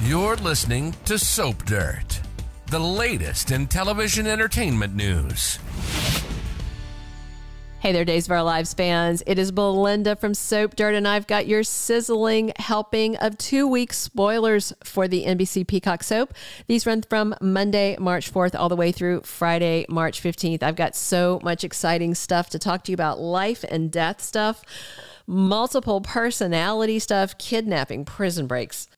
You're listening to Soap Dirt, the latest in television entertainment news. Hey there, Days of Our Lives fans. It is Belinda from Soap Dirt, and I've got your sizzling helping of 2-week spoilers for the NBC Peacock soap. These run from Monday, March 4th, all the way through Friday, March 15th. I've got so much exciting stuff to talk to you about, life and death stuff, multiple personality stuff, kidnapping, prison breaks,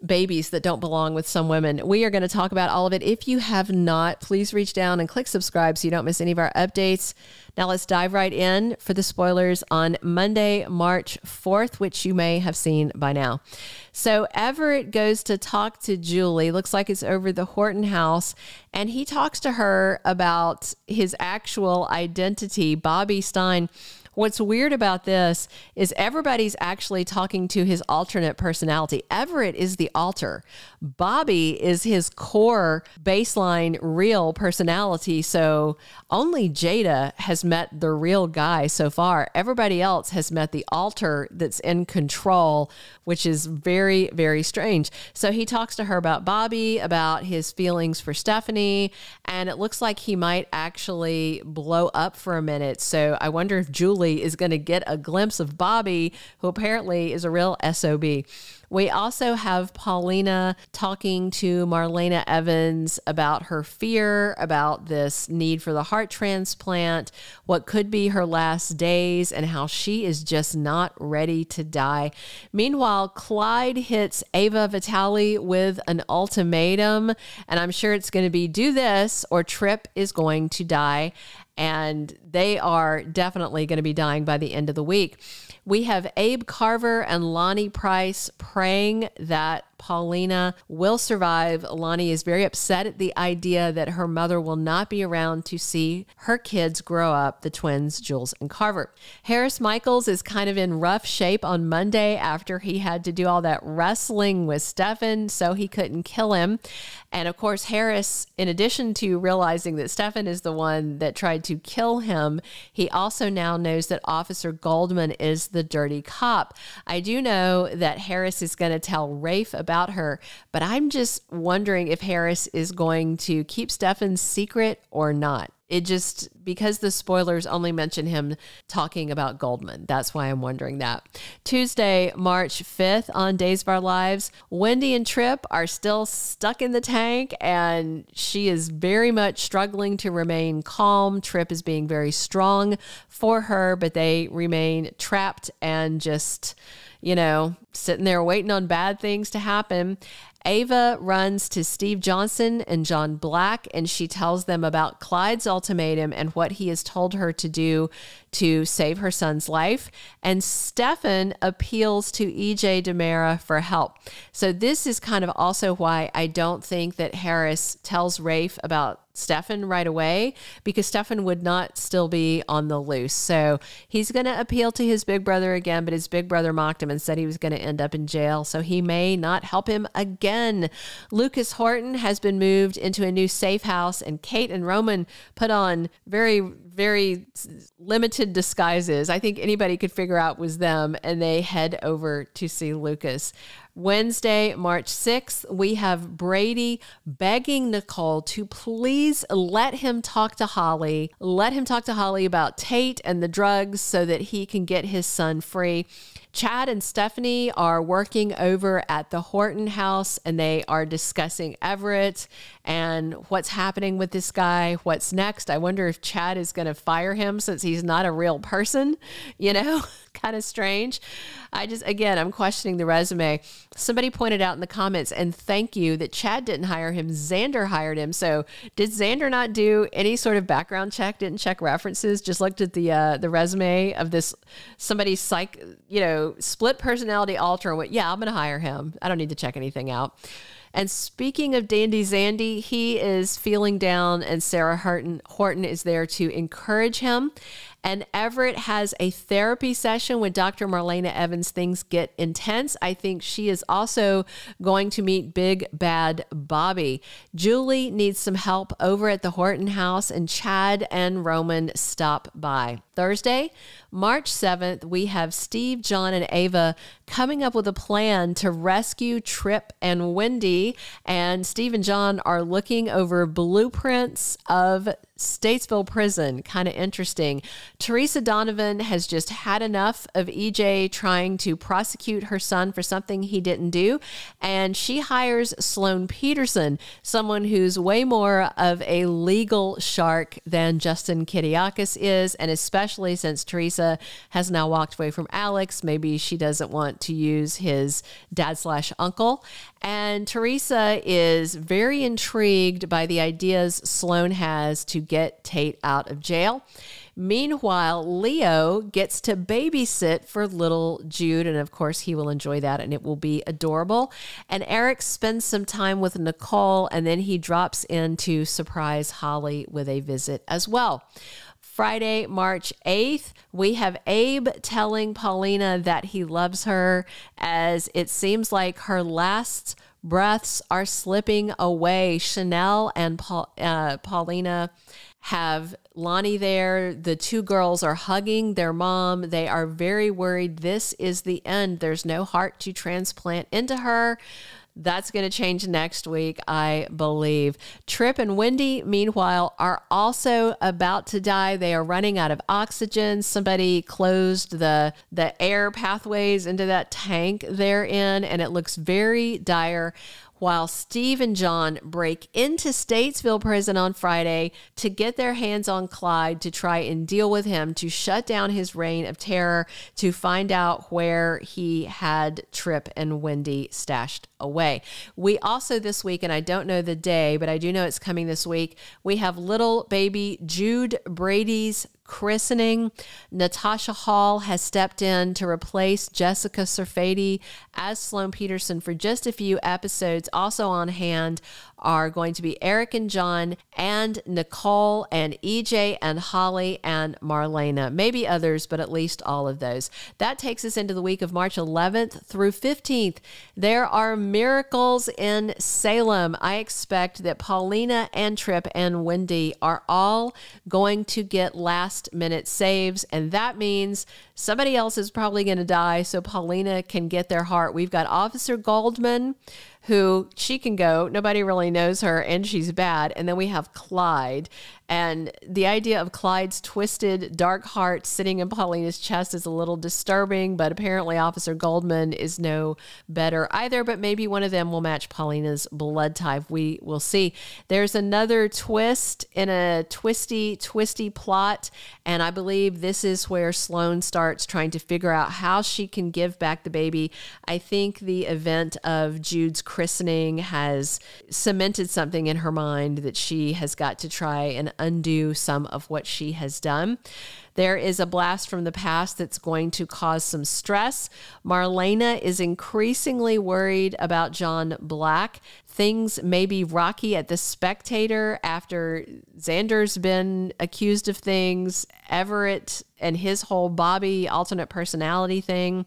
babies that don't belong with some women. We are going to talk about all of it. If you have not, please reach down and click subscribe so you don't miss any of our updates. Now let's dive right in for the spoilers on Monday, March 4th, which you may have seen by now. So Everett goes to talk to Julie. Looks like it's over the Horton house. And he talks to her about his actual identity, Bobby Stein. What's weird about this is everybody's actually talking to his alternate personality. Everett is the alter. Bobby is his core baseline real personality. So only Jada has met the real guy so far. Everybody else has met the alter that's in control, which is very, very strange. So he talks to her about Bobby, about his feelings for Stephanie, and it looks like he might actually blow up for a minute. So I wonder if Julie is going to get a glimpse of Bobby, who apparently is a real SOB. We also have Paulina talking to Marlena Evans about her fear, about this need for the heart transplant, what could be her last days, and how she is just not ready to die. Meanwhile, Clyde hits Ava Vitali with an ultimatum, and I'm sure it's going to be do this or Tripp is going to die. And they are definitely going to be dying by the end of the week. We have Abe Carver and Lani Price praying that Paulina will survive. Lani is very upset at the idea that her mother will not be around to see her kids grow up, the twins, Jules and Carver. Harris Michaels is kind of in rough shape on Monday after he had to do all that wrestling with Stefan, so he couldn't kill him. And of course, Harris, in addition to realizing that Stefan is the one that tried to kill him, he also now knows that Officer Goldman is the dirty cop. I do know that Harris is going to tell Rafe about her, but I'm just wondering if Harris is going to keep Stefan's secret or not. It just, because the spoilers only mention him talking about Goldman. That's why I'm wondering that. Tuesday, March 5th on Days of Our Lives, Wendy and Tripp are still stuck in the tank, and she is very much struggling to remain calm. Tripp is being very strong for her, but they remain trapped and just, you know, sitting there waiting on bad things to happen. Ava runs to Steve Johnson and John Black, and she tells them about Clyde's ultimatum and what he has told her to do to save her son's life. And Stefan appeals to EJ DiMera for help. So this is kind of also why I don't think that Harris tells Rafe about Stefan right away, because Stefan would not still be on the loose. So he's going to appeal to his big brother again, but his big brother mocked him and said he was going to end up in jail. So he may not help him again. Lucas Horton has been moved into a new safe house, and Kate and Roman put on very, very limited disguises. I think anybody could figure out was them, and they head over to see Lucas. Wednesday, March 6th, we have Brady begging Nicole to please let him talk to Holly. Let him talk to Holly about Tate and the drugs so that he can get his son free. Chad and Stephanie are working over at the Horton house, and they are discussing Everett and what's happening with this guy. What's next? I wonder if Chad is going to fire him since he's not a real person, you know? Kind of strange. I'm questioning the resume. Somebody pointed out in the comments, and thank you, that Chad didn't hire him. Xander hired him. So did Xander not do any sort of background check? Didn't check references? Just looked at the resume of this somebody's split personality alter and went, yeah, I'm going to hire him. I don't need to check anything out. And speaking of Dandy Zandy, he is feeling down, and Sarah Horton is there to encourage him. And Everett has a therapy session with Dr. Marlena Evans. Things get intense. I think she is also going to meet Big Bad Bobby. Julie needs some help over at the Horton house, and Chad and Roman stop by. Thursday, March 7th, we have Steve, John, and Ava coming up with a plan to rescue Trip and Wendy. And Steve and John are looking over blueprints of Statesville Prison. Kind of interesting. Teresa Donovan has just had enough of EJ trying to prosecute her son for something he didn't do, and she hires Sloan Peterson, someone who's way more of a legal shark than Justin Kiriakis is, and especially since Teresa has now walked away from Alex, maybe she doesn't want to use his dad/uncle. And Teresa is very intrigued by the ideas Sloan has to get Tate out of jail. Meanwhile, Leo gets to babysit for little Jude, and of course he will enjoy that, and it will be adorable. And Eric spends some time with Nicole, and then he drops in to surprise Holly with a visit as well. Friday, March 8th, we have Abe telling Paulina that he loves her, as it seems like her last breaths are slipping away. Chanel and Paulina have Lani there. The two girls are hugging their mom. They are very worried. This is the end. There's no heart to transplant into her. That's going to change next week, I believe. Trip and Wendy, meanwhile, are also about to die. They are running out of oxygen. Somebody closed the air pathways into that tank they're in, and it looks very dire. While Steve and John break into Statesville Prison on Friday to get their hands on Clyde to try and deal with him, to shut down his reign of terror, to find out where he had Trip and Wendy stashed away. We also this week, and I don't know the day, but I do know it's coming this week, we have little baby Jude Brady's christening. Natasha Hall has stepped in to replace Jessica Serfati as Sloan Peterson for just a few episodes. Also on hand are going to be Eric and John and Nicole and EJ and Holly and Marlena. Maybe others, but at least all of those. That takes us into the week of March 11th through 15th. There are miracles in Salem. I expect that Paulina and Trip and Wendy are all going to get last-minute saves, and that means somebody else is probably going to die so Paulina can get their heart. We've got Officer Goldman, who she can go. Nobody really knows her, and she's bad. And then we have Clyde. And the idea of Clyde's twisted, dark heart sitting in Paulina's chest is a little disturbing, but apparently Officer Goldman is no better either, but maybe one of them will match Paulina's blood type. We will see. There's another twist in a twisty plot, and I believe this is where Sloan starts trying to figure out how she can give back the baby. I think the event of Jude's christening has cemented something in her mind that she has got to try and undo some of what she has done. There is a blast from the past that's going to cause some stress. Marlena is increasingly worried about John Black. Things may be rocky at The Spectator after Xander's been accused of things. Everett and his whole Bobby alternate personality thing.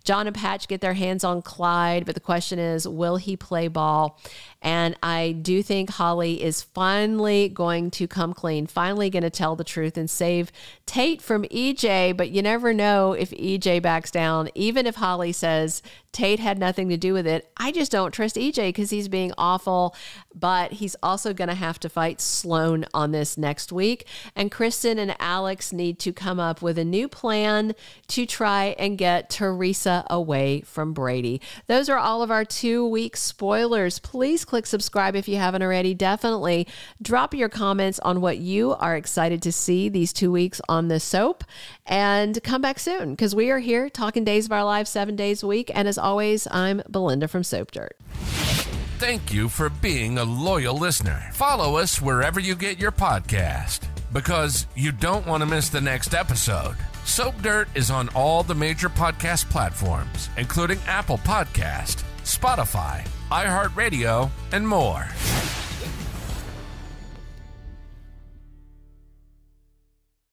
John and Patch get their hands on Clyde, but the question is, will he play ball? And I do think Holly is finally going to come clean, finally going to tell the truth and save Tate from EJ, but you never know if EJ backs down. Even if Holly says Tate had nothing to do with it, I just don't trust EJ because he's being awful, but he's also going to have to fight Sloan on this next week. And Kristen and Alex need to come up with a new plan to try and get Teresa away from Brady. Those are all of our 2-week spoilers. Please click subscribe if you haven't already. Definitely drop your comments on what you are excited to see these 2 weeks on the soap, and come back soon because we are here talking Days of Our Lives 7 days a week. And as always, I'm Belinda from Soap Dirt. Thank you for being a loyal listener. Follow us wherever you get your podcast, because you don't want to miss the next episode. Soap Dirt is on all the major podcast platforms, including Apple Podcast, Spotify, iHeartRadio, and more.